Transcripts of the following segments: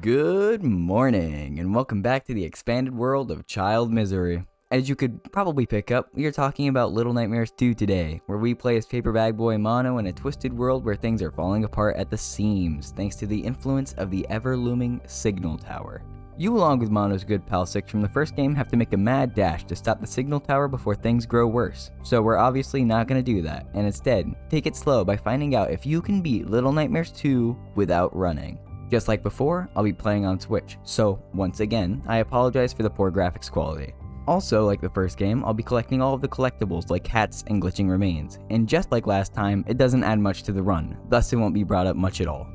Good morning, and welcome back to the expanded world of child misery. As you could probably pick up, we are talking about Little Nightmares 2 today, where we play as paper bag boy Mono in a twisted world where things are falling apart at the seams, thanks to the influence of the ever-looming Signal Tower. You, along with Mono's good pal 6 from the first game, have to make a mad dash to stop the Signal Tower before things grow worse. So we're obviously not going to do that, and instead, take it slow by finding out if you can beat Little Nightmares 2 without running. Just like before, I'll be playing on Switch, so once again, I apologize for the poor graphics quality. Also, like the first game, I'll be collecting all of the collectibles like hats and glitching remains, and just like last time, it doesn't add much to the run, thus it won't be brought up much at all.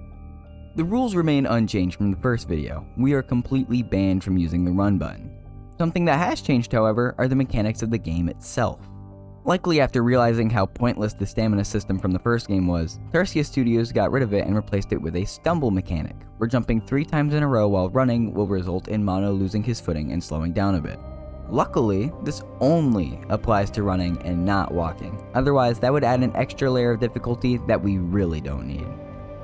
The rules remain unchanged from the first video. We are completely banned from using the run button. Something that has changed, however, are the mechanics of the game itself. Likely after realizing how pointless the stamina system from the first game was, Tarsier Studios got rid of it and replaced it with a stumble mechanic, where jumping 3 times in a row while running will result in Mono losing his footing and slowing down a bit. Luckily, this only applies to running and not walking, otherwise that would add an extra layer of difficulty that we really don't need.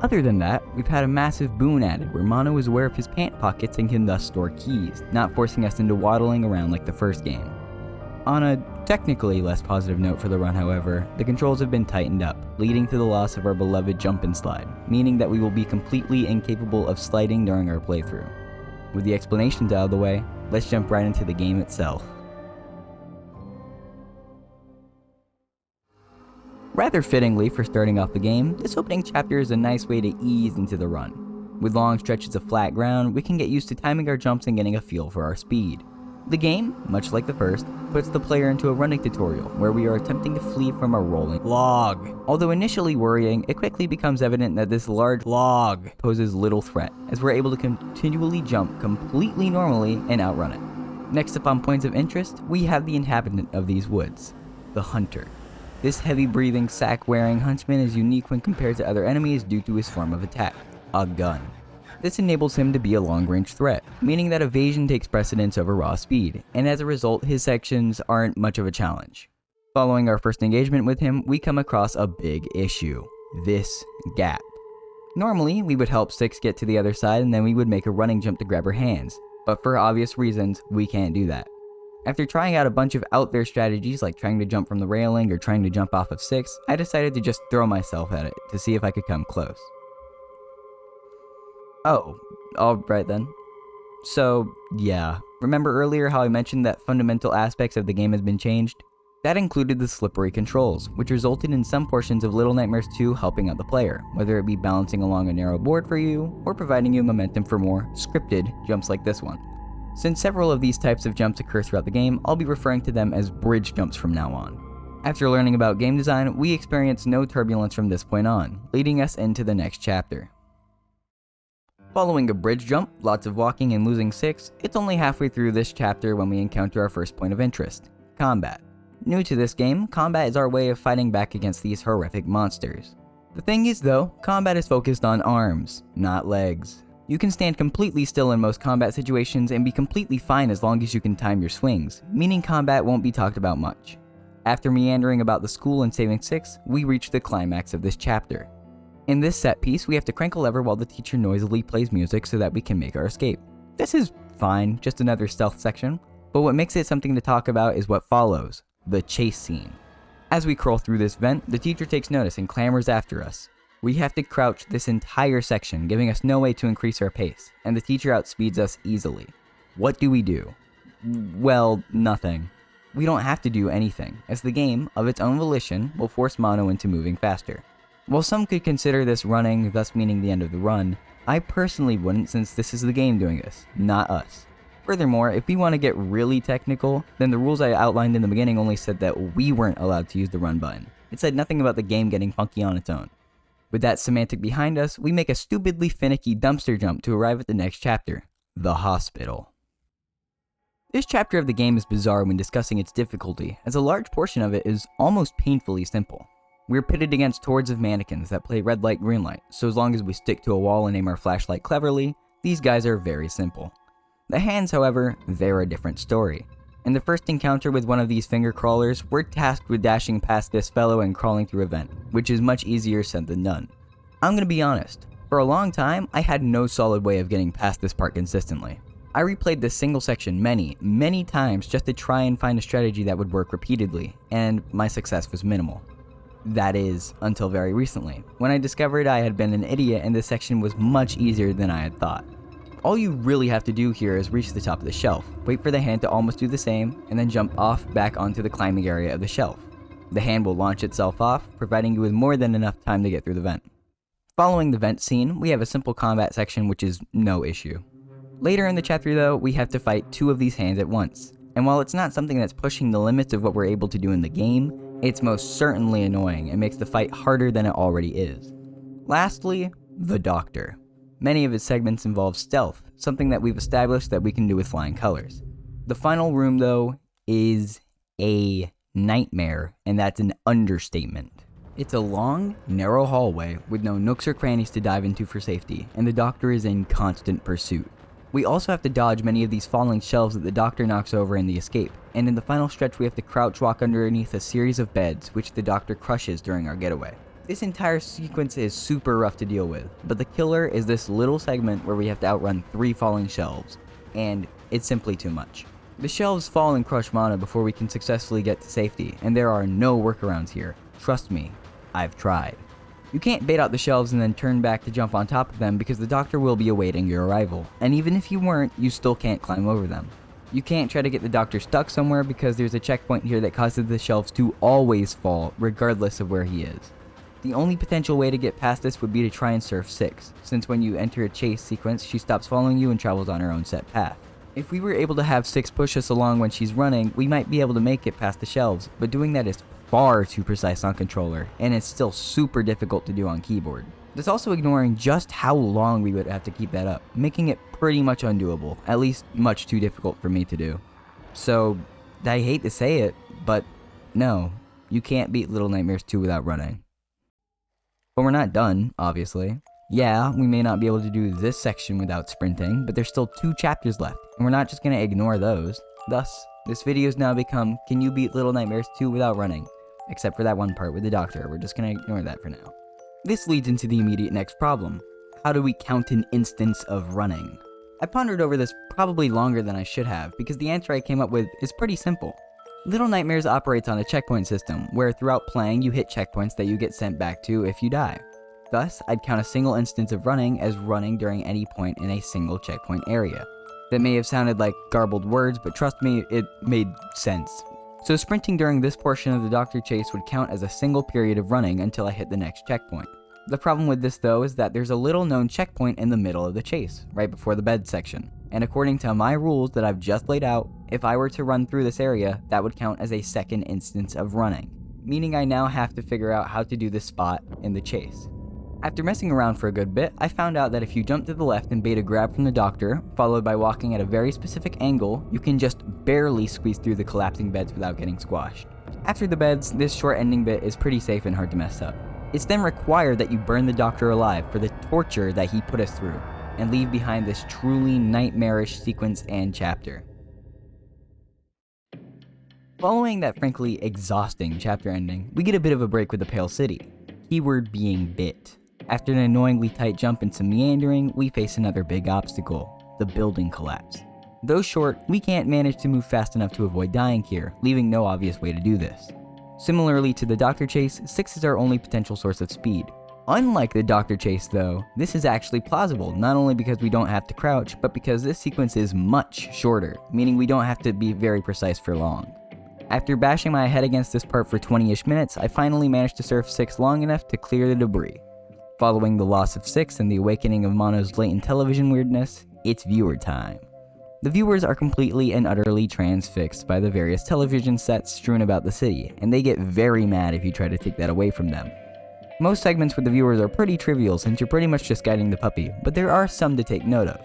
Other than that, we've had a massive boon added where Mono is aware of his pant pockets and can thus store keys, not forcing us into waddling around like the first game. On a technically less positive note for the run, however, the controls have been tightened up, leading to the loss of our beloved jump and slide, meaning that we will be completely incapable of sliding during our playthrough. With the explanations out of the way, let's jump right into the game itself. Rather fittingly for starting off the game, this opening chapter is a nice way to ease into the run. With long stretches of flat ground, we can get used to timing our jumps and getting a feel for our speed. The game, much like the first, puts the player into a running tutorial where we are attempting to flee from a rolling log. Although initially worrying, it quickly becomes evident that this large log poses little threat, as we're able to continually jump completely normally and outrun it. Next up on points of interest, we have the inhabitant of these woods, the hunter. This heavy-breathing, sack-wearing huntsman is unique when compared to other enemies due to his form of attack, a gun. This enables him to be a long-range threat, meaning that evasion takes precedence over raw speed, and as a result, his sections aren't much of a challenge. Following our first engagement with him, we come across a big issue: this gap. Normally, we would help 6 get to the other side and then we would make a running jump to grab her hands, but for obvious reasons, we can't do that. After trying out a bunch of out there strategies like trying to jump from the railing or trying to jump off of 6, I decided to just throw myself at it to see if I could come close. Oh, alright then. So, yeah. Remember earlier how I mentioned that fundamental aspects of the game has been changed? That included the slippery controls, which resulted in some portions of Little Nightmares 2 helping out the player, whether it be balancing along a narrow board for you, or providing you momentum for more scripted jumps like this one. Since several of these types of jumps occur throughout the game, I'll be referring to them as bridge jumps from now on. After learning about game design, we experience no turbulence from this point on, leading us into the next chapter. Following a bridge jump, lots of walking, and losing 6, it's only halfway through this chapter when we encounter our first point of interest: combat. New to this game, combat is our way of fighting back against these horrific monsters. The thing is though, combat is focused on arms, not legs. You can stand completely still in most combat situations and be completely fine as long as you can time your swings, meaning combat won't be talked about much. After meandering about the school and saving 6, we reach the climax of this chapter. In this set piece, we have to crank a lever while the teacher noisily plays music so that we can make our escape. This is fine, just another stealth section, but what makes it something to talk about is what follows: the chase scene. As we crawl through this vent, the teacher takes notice and clamors after us. We have to crouch this entire section, giving us no way to increase our pace, and the teacher outspeeds us easily. What do? Well, nothing. We don't have to do anything, as the game, of its own volition, will force Mono into moving faster. While some could consider this running, thus meaning the end of the run, I personally wouldn't, since this is the game doing this, not us. Furthermore, if we want to get really technical, then the rules I outlined in the beginning only said that we weren't allowed to use the run button. It said nothing about the game getting funky on its own. With that semantic behind us, we make a stupidly finicky dumpster jump to arrive at the next chapter: the hospital. This chapter of the game is bizarre when discussing its difficulty, as a large portion of it is almost painfully simple. We're pitted against hordes of mannequins that play red light, green light, so as long as we stick to a wall and aim our flashlight cleverly, these guys are very simple. The hands, however, they're a different story. In the first encounter with one of these finger crawlers, we're tasked with dashing past this fellow and crawling through a vent, which is much easier said than done. I'm gonna be honest, For a long time, I had no solid way of getting past this part consistently. I replayed this single section many times just to try and find a strategy that would work repeatedly, and my success was minimal. That is, until very recently, when I discovered I had been an idiot and this section was much easier than I had thought. All you really have to do here is reach the top of the shelf, wait for the hand to almost do the same, and then jump off back onto the climbing area of the shelf. The hand will launch itself off, providing you with more than enough time to get through the vent. Following the vent scene, we have a simple combat section which is no issue. Later in the chapter though, we have to fight 2 of these hands at once, and while it's not something that's pushing the limits of what we're able to do in the game, it's most certainly annoying and makes the fight harder than it already is. Lastly, the Doctor. Many of his segments involve stealth, something that we've established that we can do with flying colors. The final room though is a nightmare, and that's an understatement. It's a long, narrow hallway with no nooks or crannies to dive into for safety, and the Doctor is in constant pursuit. We also have to dodge many of these falling shelves that the Doctor knocks over in the escape, and in the final stretch we have to crouch walk underneath a series of beds which the Doctor crushes during our getaway. This entire sequence is super rough to deal with, but the killer is this little segment where we have to outrun 3 falling shelves, and it's simply too much. The shelves fall and crush Mana before we can successfully get to safety, and there are no workarounds here. Trust me, I've tried. You can't bait out the shelves and then turn back to jump on top of them because the Doctor will be awaiting your arrival, and even if you weren't, you still can't climb over them. You can't try to get the Doctor stuck somewhere because there's a checkpoint here that causes the shelves to always fall, regardless of where he is. The only potential way to get past this would be to try and surf 6, since when you enter a chase sequence, she stops following you and travels on her own set path. If we were able to have 6 push us along when she's running, we might be able to make it past the shelves, but doing that is far too precise on controller, and it's still super difficult to do on keyboard. That's also ignoring just how long we would have to keep that up, making it pretty much undoable, at least much too difficult for me to do. So, I hate to say it, but no, you can't beat Little Nightmares 2 without running. But we're not done, obviously. Yeah, we may not be able to do this section without sprinting, but there's still 2 chapters left, and we're not just going to ignore those. Thus, this video's now become, can you beat Little Nightmares 2 without running? Except for that one part with the Doctor, we're just going to ignore that for now. This leads into the immediate next problem. How do we count an instance of running? I pondered over this probably longer than I should have, because the answer I came up with is pretty simple. Little Nightmares operates on a checkpoint system, where throughout playing you hit checkpoints that you get sent back to if you die. Thus, I'd count a single instance of running as running during any point in a single checkpoint area. That may have sounded like garbled words, but trust me, it made sense. So sprinting during this portion of the Doctor chase would count as a single period of running until I hit the next checkpoint. The problem with this though is that there's a little known checkpoint in the middle of the chase, right before the bed section. And according to my rules that I've just laid out, if I were to run through this area, that would count as a second instance of running. Meaning I now have to figure out how to do this spot in the chase. After messing around for a good bit, I found out that if you jump to the left and bait a grab from the Doctor, followed by walking at a very specific angle, you can just barely squeeze through the collapsing beds without getting squashed. After the beds, this short ending bit is pretty safe and hard to mess up. It's then required that you burn the Doctor alive for the torture that he put us through, and leave behind this truly nightmarish sequence and chapter. Following that frankly exhausting chapter ending, we get a bit of a break with the Pale City. Keyword being bit. After an annoyingly tight jump and some meandering, we face another big obstacle, the building collapse. Though short, we can't manage to move fast enough to avoid dying here, leaving no obvious way to do this. Similarly to the Doctor chase, 6 is our only potential source of speed. Unlike the Doctor chase though, this is actually plausible, not only because we don't have to crouch, but because this sequence is much shorter, meaning we don't have to be very precise for long. After bashing my head against this part for 20-ish minutes, I finally managed to surf 6 long enough to clear the debris. Following the loss of 6 and the awakening of Mono's latent television weirdness, it's viewer time. The viewers are completely and utterly transfixed by the various television sets strewn about the city, and they get very mad if you try to take that away from them. Most segments with the viewers are pretty trivial since you're pretty much just guiding the puppy, but there are some to take note of.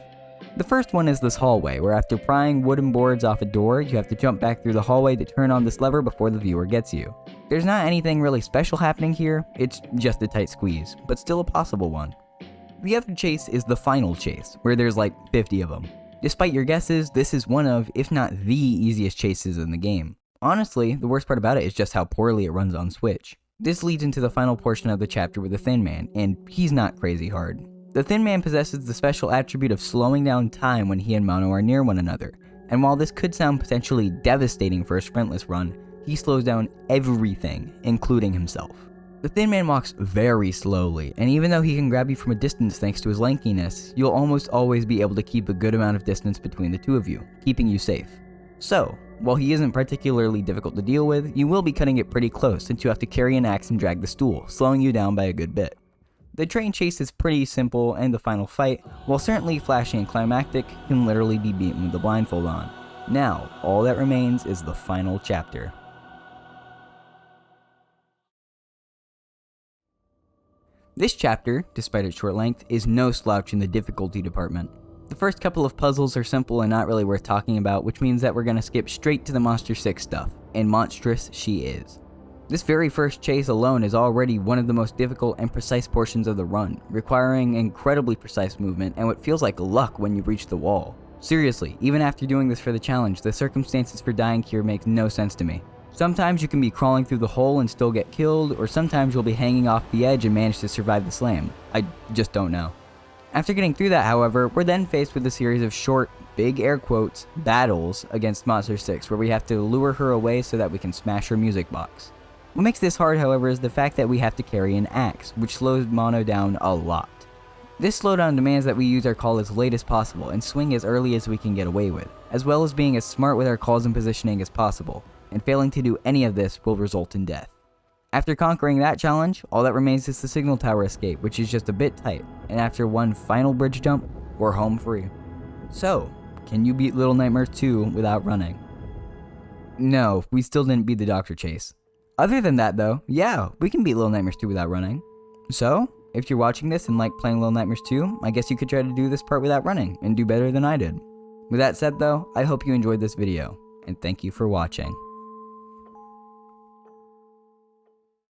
The first one is this hallway, where after prying wooden boards off a door, you have to jump back through the hallway to turn on this lever before the viewer gets you. There's not anything really special happening here, it's just a tight squeeze, but still a possible one. The other chase is the final chase, where there's like 50 of them. Despite your guesses, this is one of, if not the easiest chases in the game. Honestly, the worst part about it is just how poorly it runs on Switch. This leads into the final portion of the chapter with the Thin Man, and he's not crazy hard. The Thin Man possesses the special attribute of slowing down time when he and Mono are near one another, and while this could sound potentially devastating for a sprintless run, he slows down everything, including himself. The Thin Man walks very slowly, and even though he can grab you from a distance thanks to his lankiness, you'll almost always be able to keep a good amount of distance between the two of you, keeping you safe. So, while he isn't particularly difficult to deal with, you will be cutting it pretty close since you have to carry an axe and drag the stool, slowing you down by a good bit. The train chase is pretty simple, and the final fight, while certainly flashy and climactic, can literally be beaten with the blindfold on. Now, all that remains is the final chapter. This chapter, despite its short length, is no slouch in the difficulty department. The first couple of puzzles are simple and not really worth talking about, which means that we're going to skip straight to the Monster 6 stuff, and monstrous she is. This very first chase alone is already one of the most difficult and precise portions of the run, requiring incredibly precise movement and what feels like luck when you reach the wall. Seriously, even after doing this for the challenge, the circumstances for dying here make no sense to me. Sometimes you can be crawling through the hole and still get killed, or sometimes you'll be hanging off the edge and manage to survive the slam. I just don't know. After getting through that, however, we're then faced with a series of short, big air quotes, battles against Monster 6, where we have to lure her away so that we can smash her music box. What makes this hard, however, is the fact that we have to carry an axe, which slows Mono down a lot. This slowdown demands that we use our call as late as possible and swing as early as we can get away with, as well as being as smart with our calls and positioning as possible, and failing to do any of this will result in death. After conquering that challenge, all that remains is the signal tower escape, which is just a bit tight, and after one final bridge jump, we're home free. So, can you beat Little Nightmares 2 without running? No, we still didn't beat the Doctor Chase. Other than that though, yeah, we can beat Little Nightmares 2 without running. So, if you're watching this and like playing Little Nightmares 2, I guess you could try to do this part without running, and do better than I did. With that said though, I hope you enjoyed this video, and thank you for watching.